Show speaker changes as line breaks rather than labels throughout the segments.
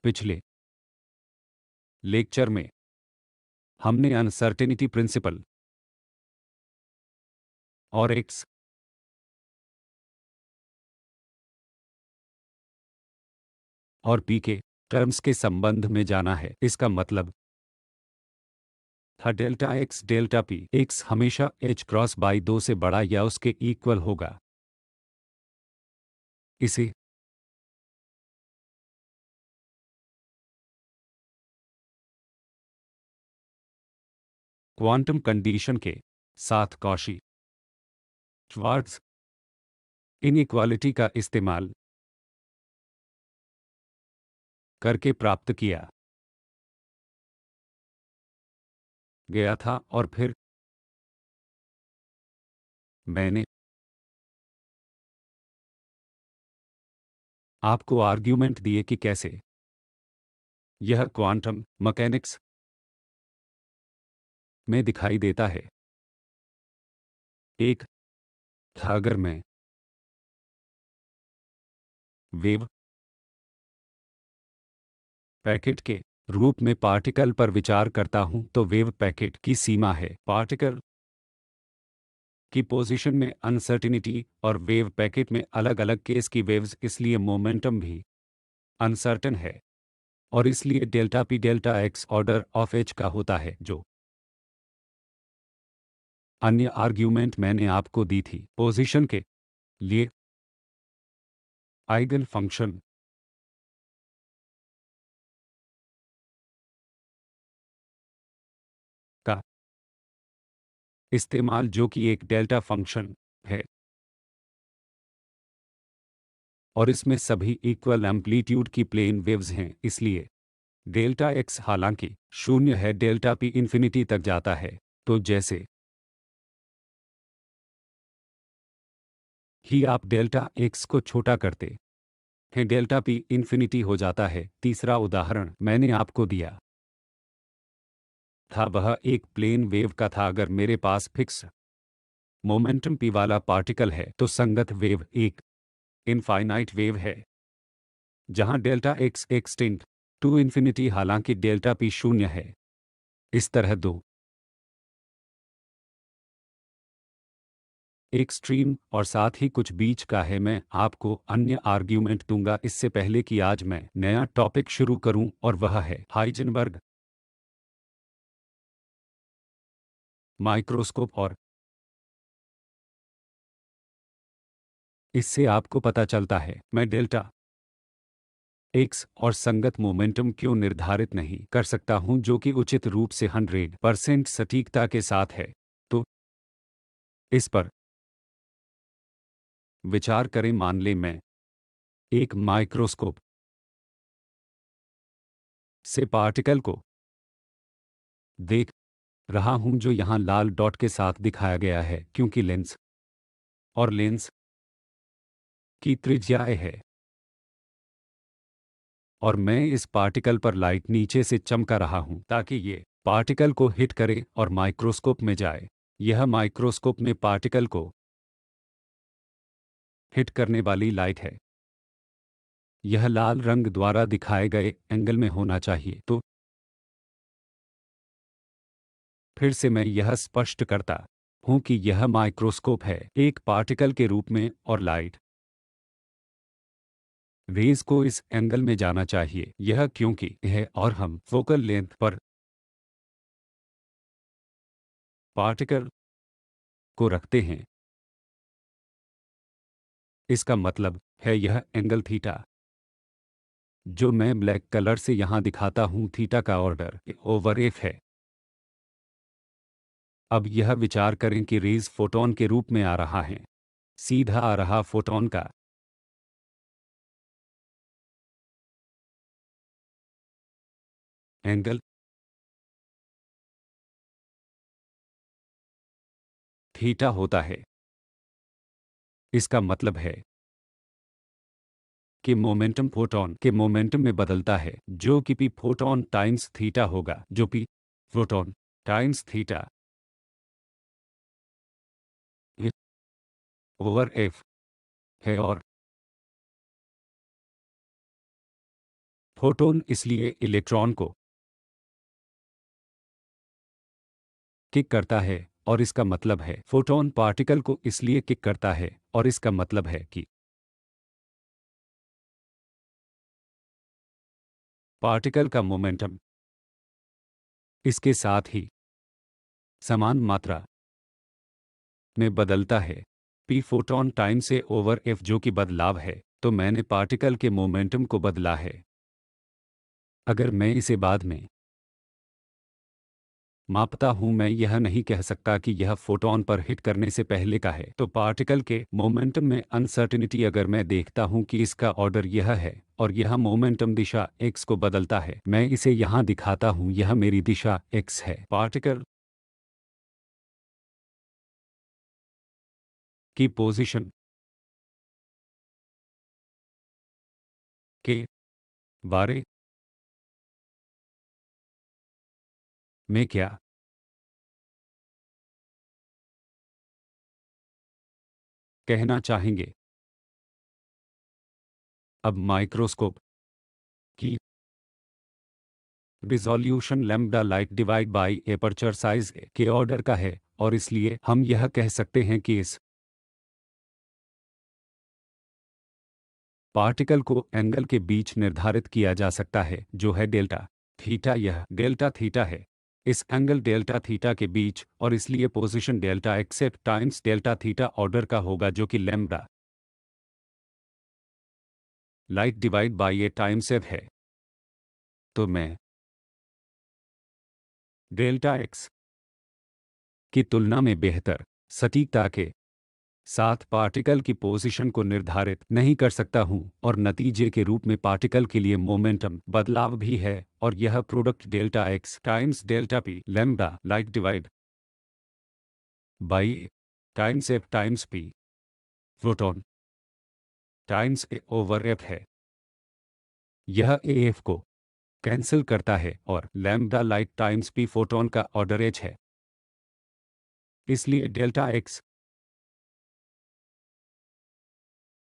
पिछले लेक्चर में हमने अनसर्टेनिटी प्रिंसिपल और एक्स और पी के टर्म्स के संबंध में जाना है। इसका मतलब था डेल्टा पी एक्स हमेशा एच क्रॉस बाई 2 से बड़ा या उसके इक्वल होगा। इसे क्वांटम कंडीशन के साथ कॉशी श्वार्ट्ज इनइक्वालिटी का इस्तेमाल करके प्राप्त किया गया था। और फिर मैंने आपको आर्ग्यूमेंट दिए कि कैसे यह क्वांटम मैकेनिक्स में दिखाई देता है। एक था अगर मैं वेव पैकेट के रूप में पार्टिकल पर विचार करता हूं तो वेव पैकेट की सीमा है पार्टिकल की पोजीशन में अनसर्टिनिटी और वेव पैकेट में अलग अलग केस की वेव्स, इसलिए मोमेंटम भी अनसर्टन है और इसलिए delta P delta x order of H का होता है। जो अन्य आर्ग्यूमेंट मैंने आपको दी थी पोजीशन के लिए आइगन फंक्शन का इस्तेमाल, जो कि एक डेल्टा फंक्शन है और इसमें सभी इक्वल एम्पलीट्यूड की प्लेन वेव्स हैं, इसलिए डेल्टा एक्स हालांकि शून्य है डेल्टा पी इन्फिनिटी तक जाता है। तो जैसे ही आप डेल्टा एक्स को छोटा करते हैं डेल्टा पी इन्फिनिटी हो जाता है। तीसरा उदाहरण मैंने आपको दिया था वह एक प्लेन वेव का था। अगर मेरे पास फिक्स मोमेंटम पी वाला पार्टिकल है तो संगत वेव एक इनफाइनाइट वेव है जहां delta X extend to infinity, हालांकि डेल्टा पी शून्य है। इस तरह दो एक्सट्रीम और साथ ही कुछ बीच का है। मैं आपको अन्य आर्ग्यूमेंट दूंगा इससे पहले कि आज मैं नया टॉपिक शुरू करूं और वह है हाइजेनबर्ग माइक्रोस्कोप। और इससे आपको पता चलता है मैं डेल्टा एक्स और संगत मोमेंटम क्यों निर्धारित नहीं कर सकता हूं, जो कि उचित रूप से 100% सटीकता के साथ है। तो इस पर विचार करें। मान लें मैं एक माइक्रोस्कोप से पार्टिकल को देख रहा हूं जो यहां लाल डॉट के साथ दिखाया गया है, क्योंकि लेंस और लेंस की त्रिज्या ए है और मैं इस पार्टिकल पर लाइट नीचे से चमका रहा हूं ताकि ये पार्टिकल को हिट करे और माइक्रोस्कोप में जाए। यह माइक्रोस्कोप में पार्टिकल को हिट करने वाली लाइट है। यह लाल रंग द्वारा दिखाए गए एंगल में होना चाहिए। तो फिर से मैं यह स्पष्ट करता हूं कि यह माइक्रोस्कोप है एक पार्टिकल के रूप में और लाइट रेज को इस एंगल में जाना चाहिए। यह क्योंकि है और हम फोकल लेंथ पर पार्टिकल को रखते हैं। इसका मतलब है यह एंगल थीटा जो मैं ब्लैक कलर से यहां दिखाता हूं, थीटा का ऑर्डर ओवर एफ है। अब यह विचार करें कि रेज फोटॉन के रूप में आ रहा है, सीधा आ रहा फोटॉन का एंगल थीटा होता है। इसका मतलब है कि मोमेंटम फोटॉन के मोमेंटम में बदलता है, जो कि पी फोटॉन टाइम्स थीटा होगा, जो P photon times theta over F है। और फोटोन इसलिए इलेक्ट्रॉन को किक करता है और इसका मतलब है फोटोन पार्टिकल को इसलिए किक करता है और इसका मतलब है कि पार्टिकल का मोमेंटम इसके साथ ही समान मात्रा में बदलता है p फोटोन टाइम से ओवर f जो कि बदलाव है, तो मैंने पार्टिकल के मोमेंटम को बदला है। अगर मैं इसे बाद में मापता हूं, मैं यह नहीं कह सकता कि यह फोटोन पर हिट करने से पहले का है। तो पार्टिकल के मोमेंटम में अनसर्टेनिटी, अगर मैं देखता हूं कि इसका ऑर्डर यह है और यह मोमेंटम दिशा x को बदलता है, मैं इसे यहां दिखाता हूं, यह मेरी दिशा x है। पार्टिकल की पोजीशन के बारे में क्या कहना चाहेंगे? अब माइक्रोस्कोप की resolution lambda light divide by aperture size के ऑर्डर का है और इसलिए हम यह कह सकते हैं कि इस पार्टिकल को एंगल के बीच निर्धारित किया जा सकता है जो है डेल्टा थीटा। यह डेल्टा थीटा है इस एंगल डेल्टा थीटा के बीच, और इसलिए position delta except times delta theta order का होगा जो कि lambda light divide by A times F है। तो मैं डेल्टा एक्स की तुलना में बेहतर सटीकता के साथ पार्टिकल की पोजीशन को निर्धारित नहीं कर सकता हूं, और नतीजे के रूप में पार्टिकल के लिए मोमेंटम बदलाव भी है, और यह product delta x times delta P lambda light divide by times F times P photon times A over F है। यह ए एफ को कैंसिल करता है और lambda light times P photon का ऑर्डर एच है। इसलिए डेल्टा एक्स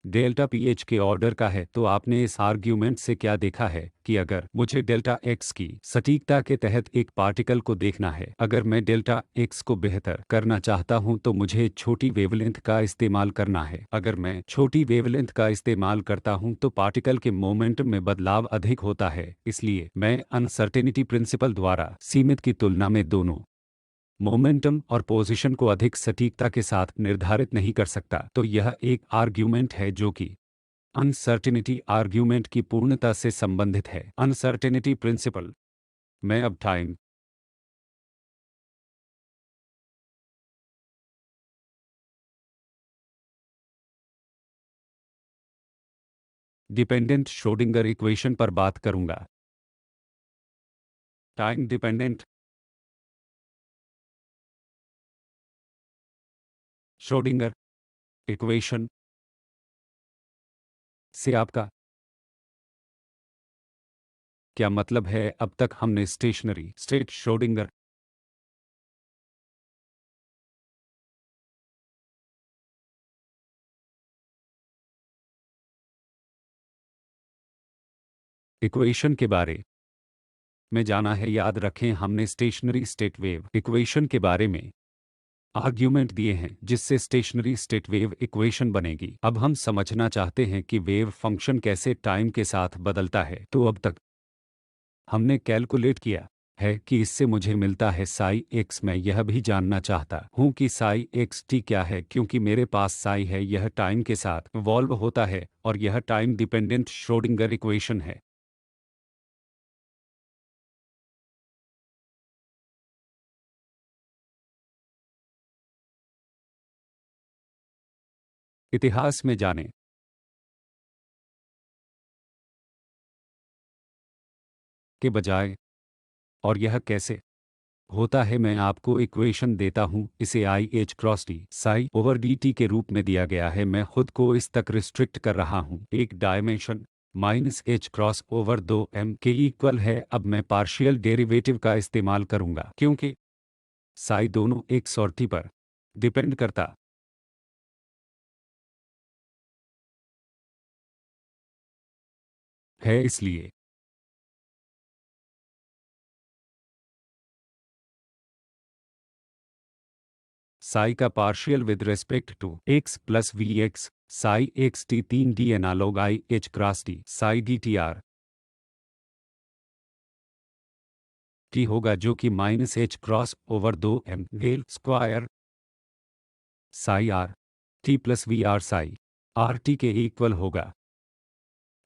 डेल्टा पीएच के ऑर्डर का है। तो आपने इस आर्ग्यूमेंट से क्या देखा है कि अगर मुझे डेल्टा एक्स की सटीकता के तहत एक पार्टिकल को देखना है, अगर मैं डेल्टा एक्स को बेहतर करना चाहता हूं, तो मुझे छोटी वेवलेंथ का इस्तेमाल करना है। अगर मैं छोटी वेवलेंथ का इस्तेमाल करता हूं तो पार्टिकल के मोमेंटम में बदलाव अधिक होता है। इसलिए मैं अनसर्टेनिटी प्रिंसिपल द्वारा सीमित की तुलना में दोनों मोमेंटम और पोजीशन को अधिक सटीकता के साथ निर्धारित नहीं कर सकता। तो यह एक आर्ग्यूमेंट है जो कि अनसर्टेनिटी आर्ग्यूमेंट की पूर्णता से संबंधित है। Uncertainty principle. मैं अब टाइम डिपेंडेंट श्रोडिंगर इक्वेशन पर बात करूंगा। टाइम डिपेंडेंट श्रोडिंगर इक्वेशन से आपका क्या मतलब है? अब तक हमने स्टेशनरी स्टेट श्रोडिंगर इक्वेशन के बारे में जाना है। याद रखें, हमने स्टेशनरी स्टेट वेव इक्वेशन के बारे में आर्ग्यूमेंट दिए हैं जिससे स्टेशनरी स्टेट वेव इक्वेशन बनेगी। अब हम समझना चाहते हैं कि वेव फंक्शन कैसे टाइम के साथ बदलता है। तो अब तक हमने कैलकुलेट किया है कि इससे मुझे मिलता है साई एक्स। मैं यह भी जानना चाहता हूं कि साई एक्स टी क्या है, क्योंकि मेरे पास साई है, यह टाइम के साथ वॉल्व होता है और यह टाइम डिपेंडेंट श्रोडिंगर इक्वेशन है। इतिहास में जाने के बजाय और यह कैसे होता है, मैं आपको इक्वेशन देता हूं। इसे आई H cross T psi over D T के रूप में दिया गया है। मैं खुद को इस तक रिस्ट्रिक्ट कर रहा हूं। एक dimension minus H cross over 2 m के इक्वल है। अब मैं पार्शियल डेरिवेटिव का इस्तेमाल करूंगा क्योंकि साई दोनों एक्स और टी पर डिपेंड करता है। इसलिए साई का partial with respect to X plus V X psi X T 3D analogue I H cross T psi D T R T होगा जो कि minus H cross over 2 m well square psi R T plus V R psi R T के equal होगा।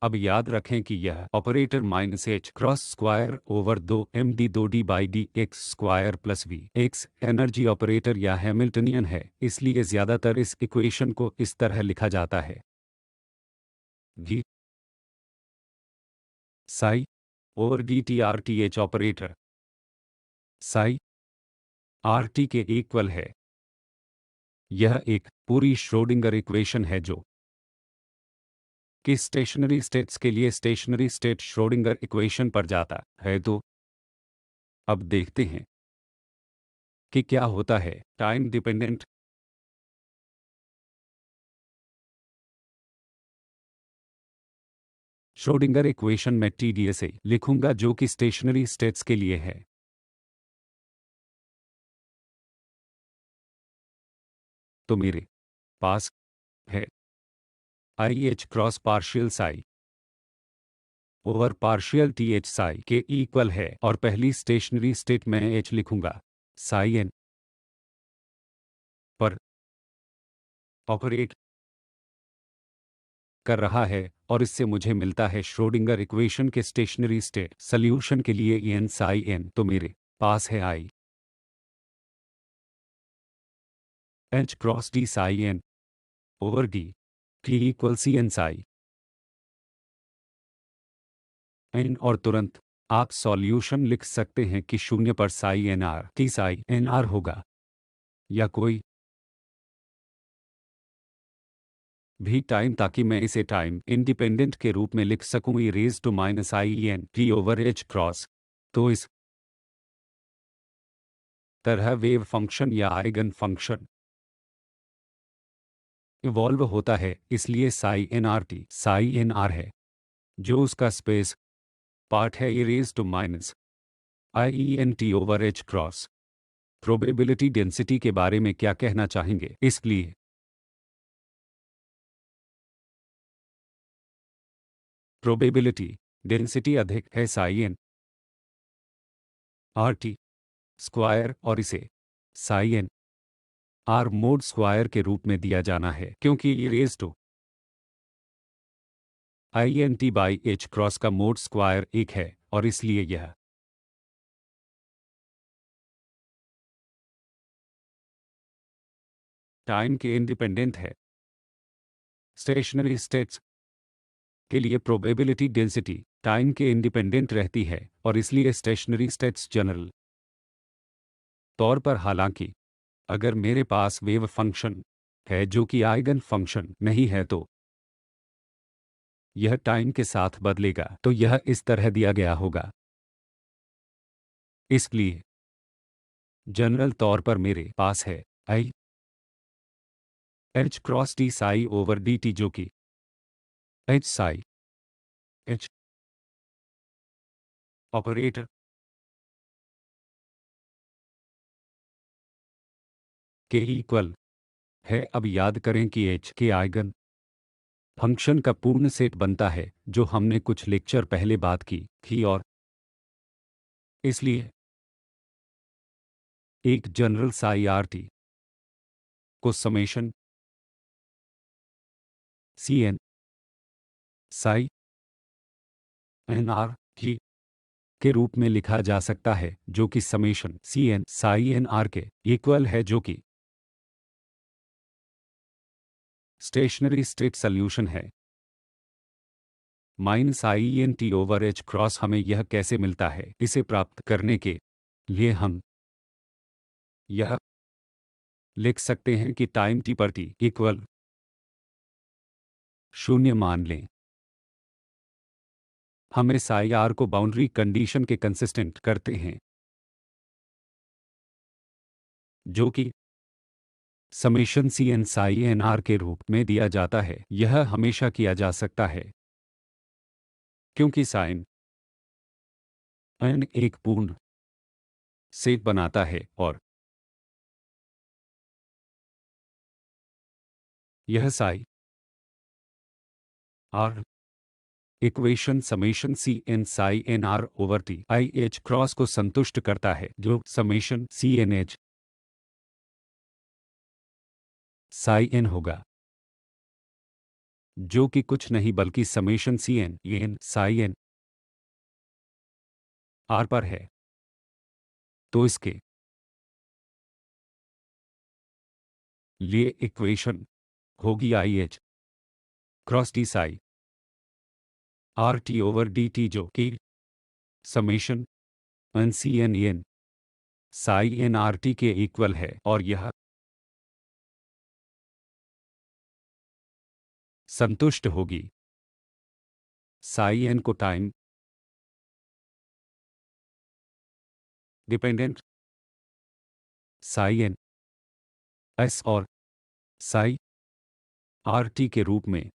अब याद रखें कि यह operator minus H cross square over 2 m d 2d/d x square plus V X energy operator या Hamiltonian है, इसलिए ज्यादातर इस इक्वेशन को इस तरह लिखा जाता है जी psi over D T R T H operator psi R T के इक्वल है। यह एक पूरी श्रोडिंगर इक्वेशन है जो कि स्टेशनरी स्टेट्स के लिए स्टेशनरी स्टेट श्रोडिंगर इक्वेशन पर जाता है। तो अब देखते हैं कि क्या होता है टाइम डिपेंडेंट श्रोडिंगर इक्वेशन में टीडीएस से लिखूंगा जो कि स्टेशनरी स्टेट्स के लिए है। तो मेरे पास है I H cross partial Sai over partial T H Sai के इक्वल है और पहली स्टेशनरी स्टेट में एच लिखूंगा साई एन पर ऑपरेट कर रहा है और इससे मुझे मिलता है श्रोडिंगर इक्वेशन के स्टेशनरी स्टेट सॉल्यूशन के लिए एन साई एन। तो मेरे पास है I H cross D psi N over D T equal C N psi N और तुरंत आप सॉल्यूशन लिख सकते हैं कि शून्य पर psi N R T psi N R होगा या कोई भी टाइम ताकि मैं इसे टाइम इंडिपेंडेंट के रूप में लिख सकूं E raise to minus I N T over H cross. तो इस तरह wave function or eigen function evolve होता है, इसलिए psi N R T psi N R है जो उसका स्पेस पार्ट है E raise to minus I N T over H cross. Probability density के बारे में क्या कहना चाहेंगे? इसलिए प्रोबेबिलिटी डेंसिटी अधिक है psi N R T square और इसे psi N R mod square के रूप में दिया जाना है क्योंकि E raise to I N T by H cross का मोड स्क्वायर एक है और इसलिए यह टाइम के इंडिपेंडेंट है। स्टेशनरी स्टेट्स के लिए प्रोबेबिलिटी डेंसिटी टाइम के इंडिपेंडेंट रहती है और इसलिए स्टेशनरी स्टेट्स जनरल तौर पर, हालांकि अगर मेरे पास वेव फंक्शन है जो कि आइगन फंक्शन नहीं है तो यह टाइम के साथ बदलेगा। तो यह इस तरह दिया गया होगा। इसलिए जनरल तौर पर मेरे पास है I H cross T psi over D T जो कि एच साई एच ऑपरेटर के इक्वल है। अब याद करें कि एच के आइगन फंक्शन का पूर्ण सेट बनता है जो हमने कुछ लेक्चर पहले बात की थी और इसलिए एक जनरल साई आर टी को summation C N psi N R T के रूप में लिखा जा सकता है जो कि summation C N psi N R के इक्वल है जो कि स्टेशनरी स्टेट सॉल्यूशन है minus I N T over H cross. हमें यह कैसे मिलता है? इसे प्राप्त करने के लिए हम यह लिख सकते हैं कि टाइम टी पर टी इक्वल शून्य मान लें। हम इस आई आर को बाउंड्री कंडीशन के कंसिस्टेंट करते हैं जो कि summation C N psi N R के रूप में दिया जाता है। यह हमेशा किया जा सकता है क्योंकि साइन एन एक पूर्ण सेट बनाता है और यह psi R equation summation C N psi N R over T I H cross को संतुष्ट करता है, जो summation C N H psi N होगा, जो कि कुछ नहीं बल्कि summation C N psi N R पर है। तो इसके लिए इक्वेशन होगी I H cross T psi R T over D T, जो कि summation N C N psi N R T के इक्वल है, और यह संतुष्ट होगी साई एन को time dependent psi N S और साई आर टी के रूप में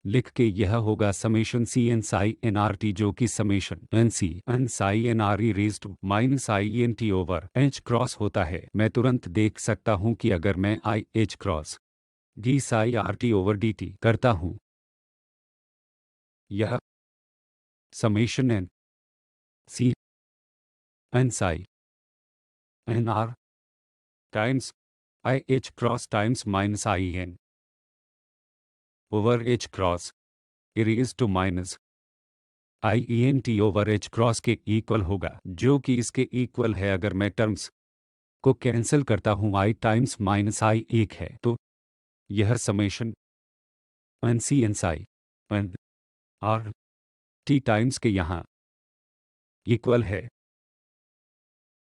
लिख के यह होगा summation C N psi N R T, जो कि summation N C N psi N R E raise to minus I N T over H cross होता है। मैं तुरंत देख सकता हूं कि अगर मैं I H cross D psi R T over D T करता हूं, यह summation N C N psi N R times I H cross times minus I N over H cross E raise to minus I N T over H cross के equal होगा, जो कि इसके equal है। अगर मैं टर्म्स को cancel करता हूं आई टाइम्स माइनस आई एक है, तो यह summation N C N psi N R T times के यहाँ इक्वल है।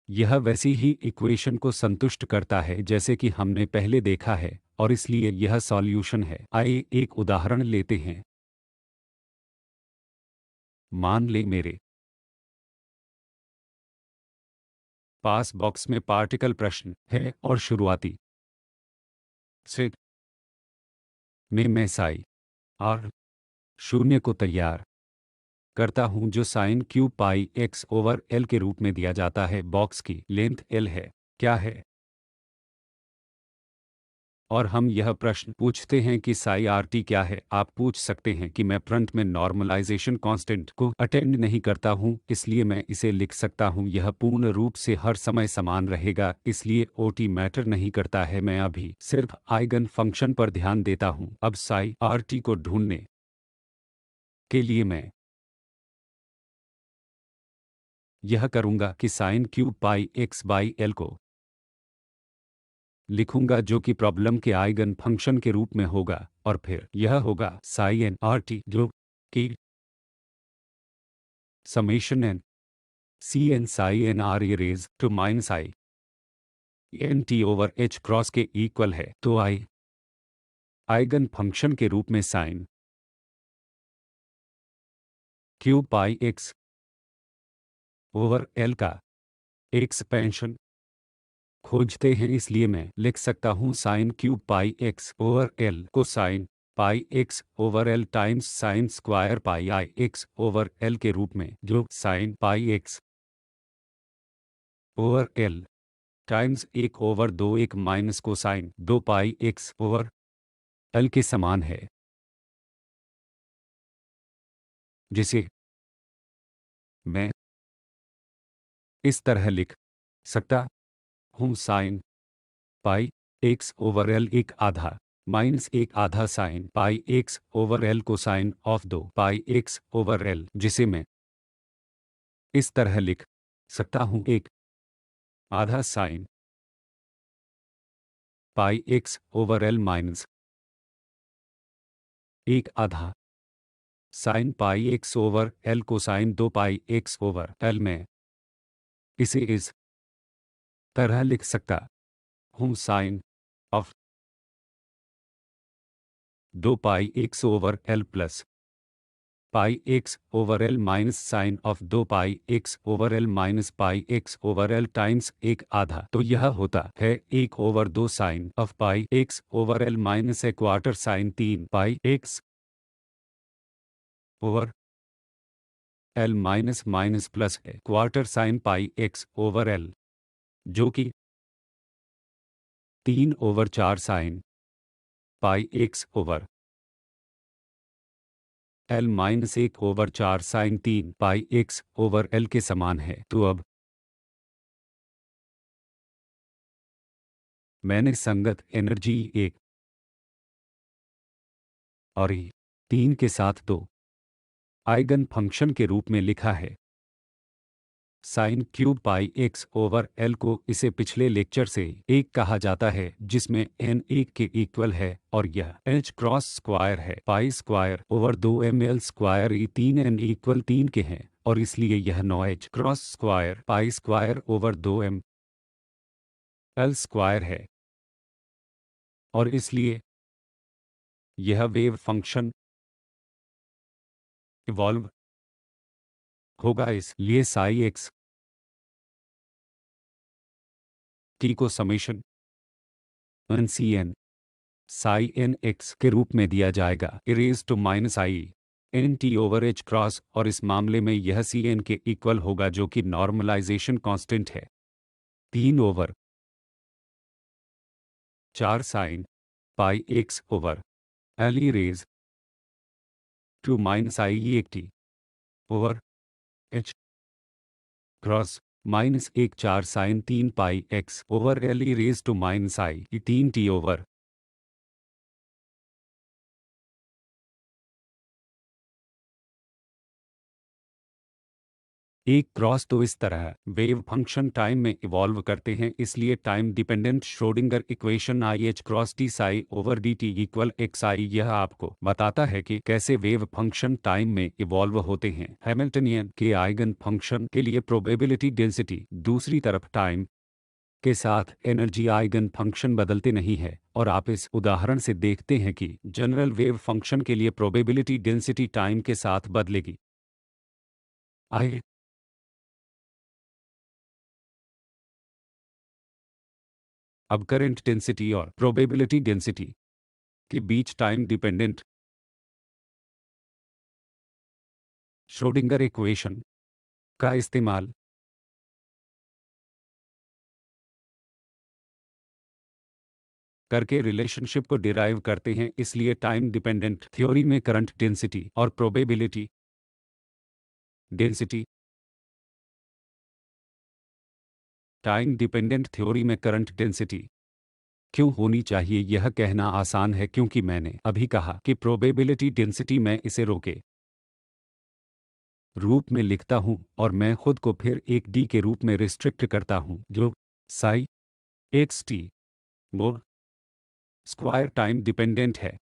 यह वैसी ही इक्वेशन को संतुष्ट करता है जैसे कि हमने पहले देखा है, और इसलिए यह सॉल्यूशन है। आइए एक उदाहरण लेते हैं। मान लें मेरे पास बॉक्स में पार्टिकल प्रश्न है और शुरुआती सेट में मैं साई आर शून्य को तैयार करता हूं, जो sign cube pi X over L के रूप में दिया जाता है। बॉक्स की लेंथ एल है, क्या है? और हम यह प्रश्न पूछते हैं कि साई आर टी क्या है। आप पूछ सकते हैं कि मैं फ्रंट में नॉर्मलाइजेशन कांस्टेंट को अटेंड नहीं करता हूं, इसलिए मैं इसे लिख सकता हूं। यह पूर्ण रूप से हर समय समान रहेगा, इसलिए ओ टी मैटर नहीं करता है। मैं अभी सिर्फ आइगन फंक्शन पर ध्यान देता हूं। अब साई आर टी को ढूंढने के लिए मैं यह करूंगा कि sign cube pi x by L को लिखूंगा, जो कि प्रॉब्लम के आइगन फंक्शन के रूप में होगा, और फिर यह होगा साई एन आर टी, जो कि summation N C N psi N R E raise to minus I N T over H cross के इक्वल है। तो आई आइगन फंक्शन के रूप में sine cube pi X over L का एक्सपेंशन खोजते हैं, इसलिए मैं लिख सकता हूं sine cube pi X over L को sine pi X over L times sine square pi I X over L के रूप में, जो sign pi X over L times 1/2 1 minus cosine 2 pi X over L के समान है, जिसे मैं इस तरह लिख सकता हूं sine pi X over L 1/2 minus 1/2 sine pi X over L cosine of 2 pi X over L, जिसे मैं इस तरह लिख सकता हूं 1/2 sine pi X over L minus 1/2 sine pi X over L cosine 2 pi X over L. में इसे इस तरह लिख सकता हूं sine of 2 pi X over L plus pi X over L minus sign of 2 pi X over L minus pi X over L times 1/2। तो यह होता है 1/2 sine of pi X over L minus a quarter sine 3 pi X over L minus minus plus a quarter sine pi X over L, जो कि 3/4 sine pi X over L minus 1/4 sine 3 pi X over L के समान है। तो अब मैंने संगत energy एक और ई 3 के साथ दो आइगन फंक्शन के रूप में लिखा है। Sign cube pi X over L को इसे पिछले लेक्चर से एक कहा जाता है जिसमें एन 1 के इक्वल है और यह एच क्रॉस स्क्वायर है pi square over 2 ml square E 3 N equal 3 के हैं और इसलिए यह 9 H cross square pi square over 2 ml square है और इसलिए यह वेव फंक्शन इवॉल्व होगा। इसलिए साई एक्स टी को summation N C N psi N X के रूप में दिया जाएगा E raise to minus I N T over H cross और इस मामले में यह सी एन के इक्वल होगा जो कि नॉर्मलाइजेशन कांस्टेंट है 3/4 sine pi X over L E raise to minus I एक T over H cross -1/4 sine 3 pi X over L E raise to minus I 3 T over एक cross. तो इस तरह वेव फंक्शन टाइम में evolve करते हैं, इसलिए time dependent Schrodinger equation I H cross T psi over D T equal X I यह आपको बताता है कि कैसे वेव फंक्शन टाइम में इवॉल्व होते हैं। हैमिल्टनियन के आइगन फंक्शन के लिए प्रोबेबिलिटी डेंसिटी दूसरी तरफ टाइम के साथ एनर्जी आइगन फंक्शन बदलते नहीं है और आप इस उदाहरण से देखते हैं कि जनरल वेव फंक्शन के लिए प्रोबेबिलिटी डेंसिटी टाइम के साथ बदलेगी। आइए अब करंट डेंसिटी और प्रोबेबिलिटी डेंसिटी के बीच टाइम डिपेंडेंट श्रोडिंगर इक्वेशन का इस्तेमाल करके रिलेशनशिप को डिराइव करते हैं। इसलिए टाइम डिपेंडेंट थ्योरी में करंट डेंसिटी और probability density time dependent theory में करंट डेंसिटी क्यों होनी चाहिए यह कहना आसान है क्योंकि मैंने अभी कहा कि प्रोबेबिलिटी डेंसिटी मैं इसे रो के रूप में लिखता हूं और मैं खुद को फिर एक डी के रूप में रिस्ट्रिक्ट करता हूं जो साई एक्स टी वो स्क्वायर टाइम डिपेंडेंट है।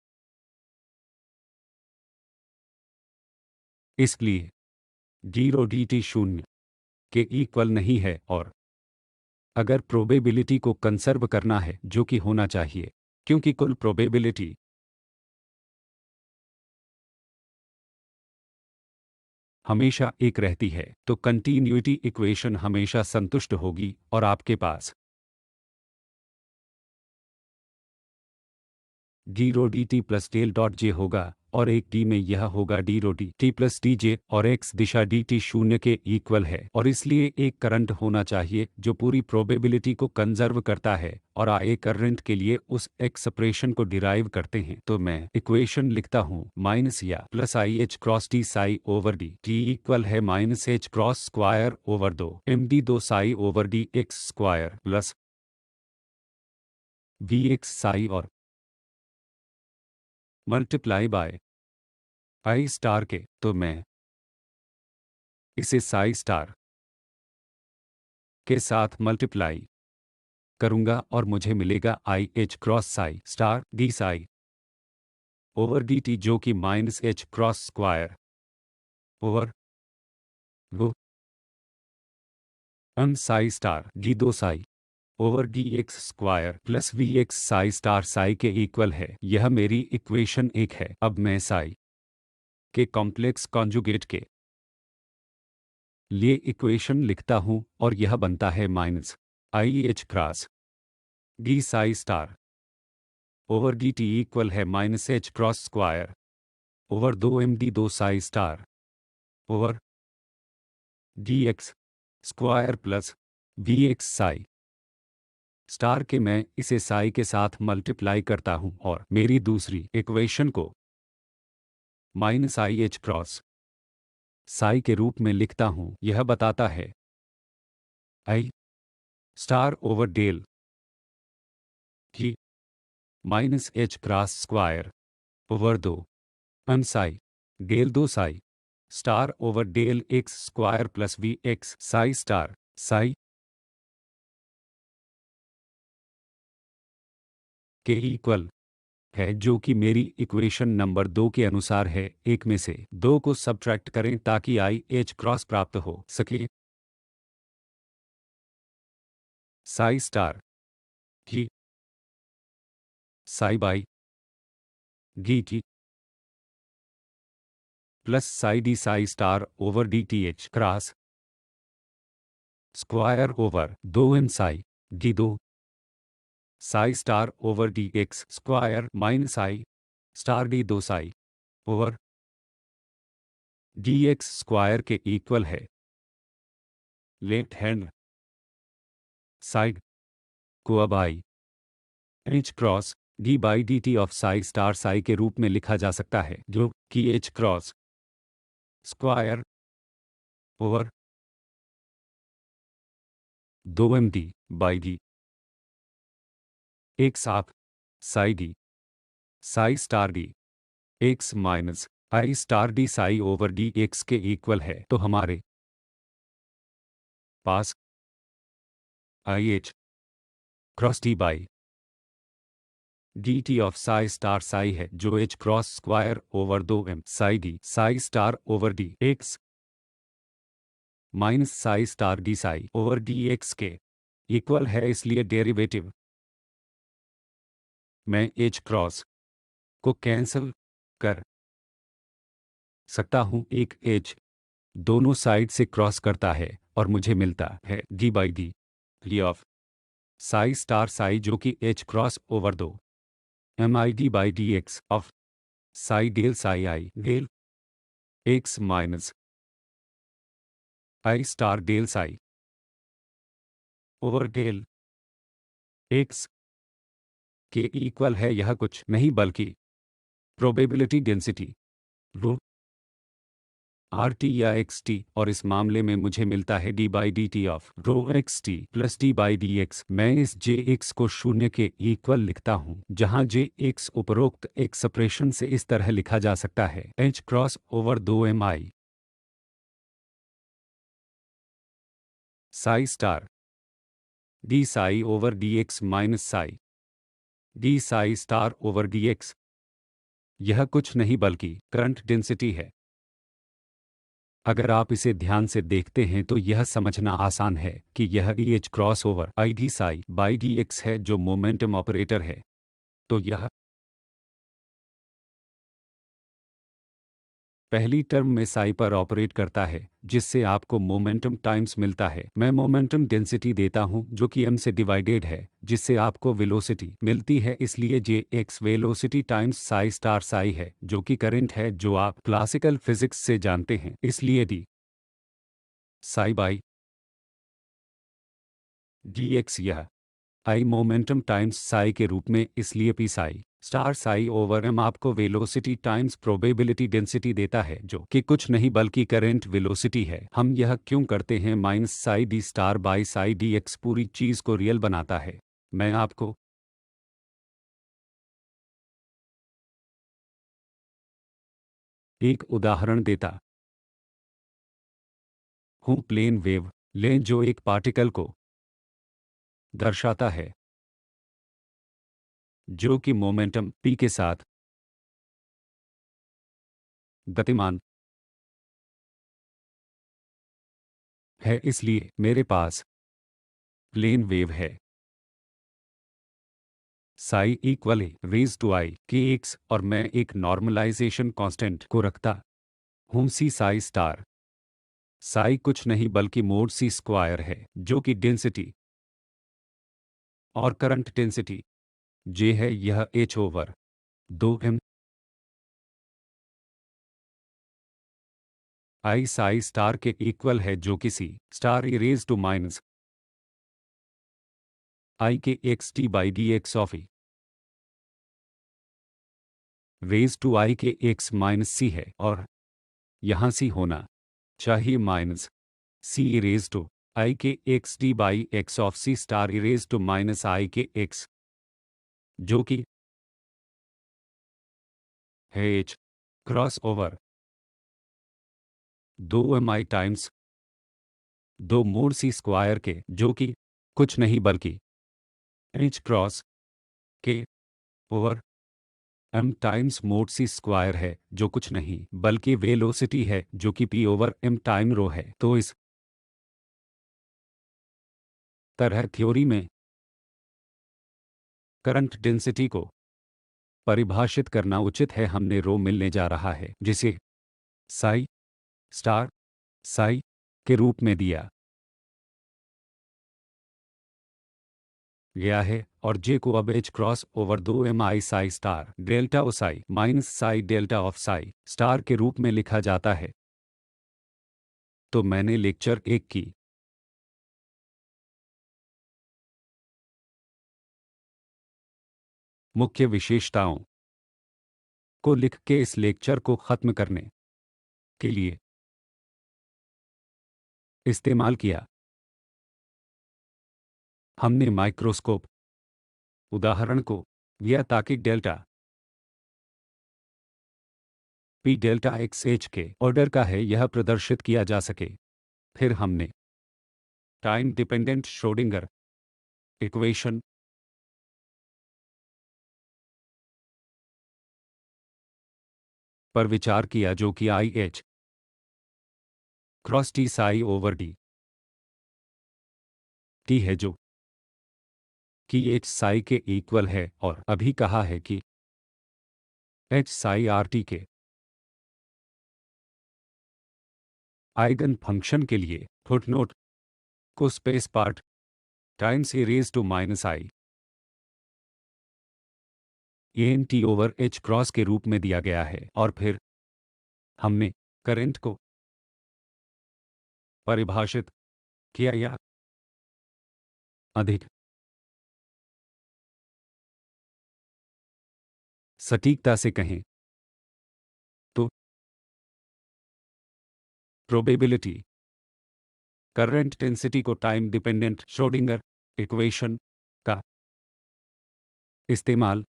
इसलिए 0 dt 0 के इक्वल नहीं है और अगर प्रोबेबिलिटी को कंसर्व करना है जो कि होना चाहिए क्योंकि कुल प्रोबेबिलिटी हमेशा एक रहती है तो कंटिन्यूटी इक्वेशन हमेशा संतुष्ट होगी और आपके पास 0 dt plus del dot J होगा और एक डी में यह होगा 0 dt प्लस डी जे और एक्स दिशा डी टी 0 के इक्वल है और इसलिए एक करंट होना चाहिए जो पूरी प्रोबेबिलिटी को कंजर्व करता है और आए करंट के लिए उस एक्सप्रेशन को डिराइव करते हैं। तो मैं इक्वेशन लिखता हूं माइनस या plus I H cross T psi over D T equal है minus H cross square over 2 md 2 psi over D X square plus V X psi और मल्टीप्लाई बाय आई स्टार के। तो मैं इसे साई स्टार के साथ मल्टीप्लाई करूंगा और मुझे मिलेगा I H cross psi star D psi over D T जो कि minus H cross square over वो M psi star D 2 psi over D X square plus V X psi star psi के equal है। यह मेरी equation एक है। अब मैं साई के कॉम्प्लेक्स कॉन्जुगेट के लिए इक्वेशन लिखता हूं और यह बनता है minus I H cross D psi star over D T equal है minus H cross square over 2 md 2 psi star over D X square plus V X psi star के मैं इसे साई के साथ मल्टीप्लाई करता हूं और मेरी दूसरी इक्वेशन को minus I H cross psi के रूप में लिखता हूं। यह बताता है आई स्टार ओवर डेल की minus H cross square over दो एम साई डेल दो psi star over del X square plus V X psi star psi के इक्वल है, जो कि मेरी इक्वेशन नंबर 2 के अनुसार है। एक में से दो को सब्ट्रैक्ट करें ताकि आई एच क्रॉस प्राप्त हो सके। साई स्टार की psi by D T plus psi D psi star over D T H cross square over दो एम साई डी दो psi star over D X square minus I star D दो psi over D X square के equal है। Left hand side को अब I H cross D by D T of psi star psi के रूप में लिखा जा सकता है, जो कि एच क्रॉस स्क्वायर ओवर दो M D by D X आप psi D psi star D X minus I star D psi over D X के इक्वल है। तो हमारे पास I H cross D by D T of psi star psi है, जो H cross square over दो M psi D psi star over D X minus psi star D psi over D X के equal है। इसलिए derivative मैं H cross को cancel कर सकता हूं। एक एच दोनों साइड से क्रॉस करता है और मुझे मिलता है D by D T of psi star psi, जो कि एच क्रॉस ओवर दो M I D by D X of psi del psi I del X minus I star del psi over del X के equal है। यह कुछ नहीं बल्कि probability density rho R T या एक्स टी, और इस मामले में मुझे मिलता है D by D T of rho X T plus D by D x. मैं इस जे एक्स को शून्य के इक्वल लिखता हूं, जहां जे एक्स उपरोक्त एक्सप्रेशन से इस तरह लिखा जा सकता है एच क्रॉस ओवर दो M I psi star D psi over D X minus psi D psi star over D X. यह कुछ नहीं बल्कि करंट डेंसिटी है। अगर आप इसे ध्यान से देखते हैं तो यह समझना आसान है कि यह E H cross over I D psi by D x है, जो मोमेंटम ऑपरेटर है। तो यह पहली टर्म में साई पर ऑपरेट करता है, जिससे आपको मोमेंटम टाइम्स मिलता है। मैं मोमेंटम डेंसिटी देता हूं, जो कि m से डिवाइडेड है, जिससे आपको वेलोसिटी मिलती है। इसलिए J X velocity times psi star psi है, जो कि करंट है, जो आप क्लासिकल फिजिक्स से जानते हैं। इसलिए D psi by D X यह आई मोमेंटम टाइम्स साई के रूप में, इसलिए P psi star psi over M आपको वेलोसिटी टाइम्स प्रोबेबिलिटी डेंसिटी देता है, जो कि कुछ नहीं बल्कि करंट वेलोसिटी है। हम यह क्यों करते हैं? Minus psi D star by Sai D x पूरी चीज को रियल बनाता है। मैं आपको एक उदाहरण देता हूं। प्लेन वेव लें जो एक पार्टिकल को दर्शाता है, जो कि मोमेंटम p के साथ गतिमान है। इसलिए मेरे पास प्लेन वेव है psi equal A raise to I K X, और मैं एक नॉर्मलाइजेशन कांस्टेंट को रखता हूं सी साई स्टार साई कुछ नहीं बल्कि मोड सी स्क्वायर है, जो कि डेंसिटी और करंट डेंसिटी जे है। यह एच ओवर दो एम आई साई स्टार के इक्वल है, जो कि C star E raise to minus I K X T by D X of E raise to I K X minus सी है, और यहाँ सी होना चाहिए minus C raise to I K X D by X of C star raise to minus I K X, जो कि है H cross over 2 mi times 2 mod C square के, जो कि कुछ नहीं बल्कि एच क्रॉस के over M times mod C square है, जो कुछ नहीं बल्कि वेलोसिटी है, जो कि P over M time rho है। तो इस तरह थ्योरी में करंट डेंसिटी को परिभाषित करना उचित है। हमने रो मिलने जा रहा है, जिसे साई स्टार साई के रूप में दिया गया है, और जे को अब H cross over 2 mi psi star delta O psi minus psi delta of psi star के रूप में लिखा जाता है। तो मैंने लेक्चर 1 की मुख्य विशेषताओं को लिख के इस लेक्चर को खत्म करने के लिए इस्तेमाल किया। हमने माइक्रोस्कोप उदाहरण को लिया ताकि delta P delta x H के ऑर्डर का है यह प्रदर्शित किया जा सके। फिर हमने टाइम डिपेंडेंट श्रोडिंगर इक्वेशन पर विचार किया, जो कि आई H cross T psi over D T है, जो कि एच साई के इक्वल है, और अभी कहा है कि एच साई आर टी के आइगन फंक्शन के लिए फुटनोट को space part times A raise to minus I N T over H cross के रूप में दिया गया है। और फिर हमने करंट को परिभाषित किया, या अधिक सटीकता से कहें तो प्रोबेबिलिटी करंट डेंसिटी को टाइम डिपेंडेंट श्रोडिंगर इक्वेशन का इस्तेमाल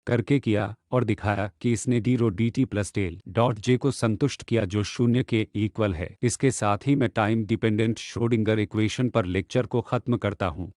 करके किया, और दिखाया कि इसने D rho D T plus del dot J को संतुष्ट किया, जो शून्य के इक्वल है। इसके साथ ही मैं टाइम डिपेंडेंट श्रोडिंगर इक्वेशन पर लेक्चर को खत्म करता हूं।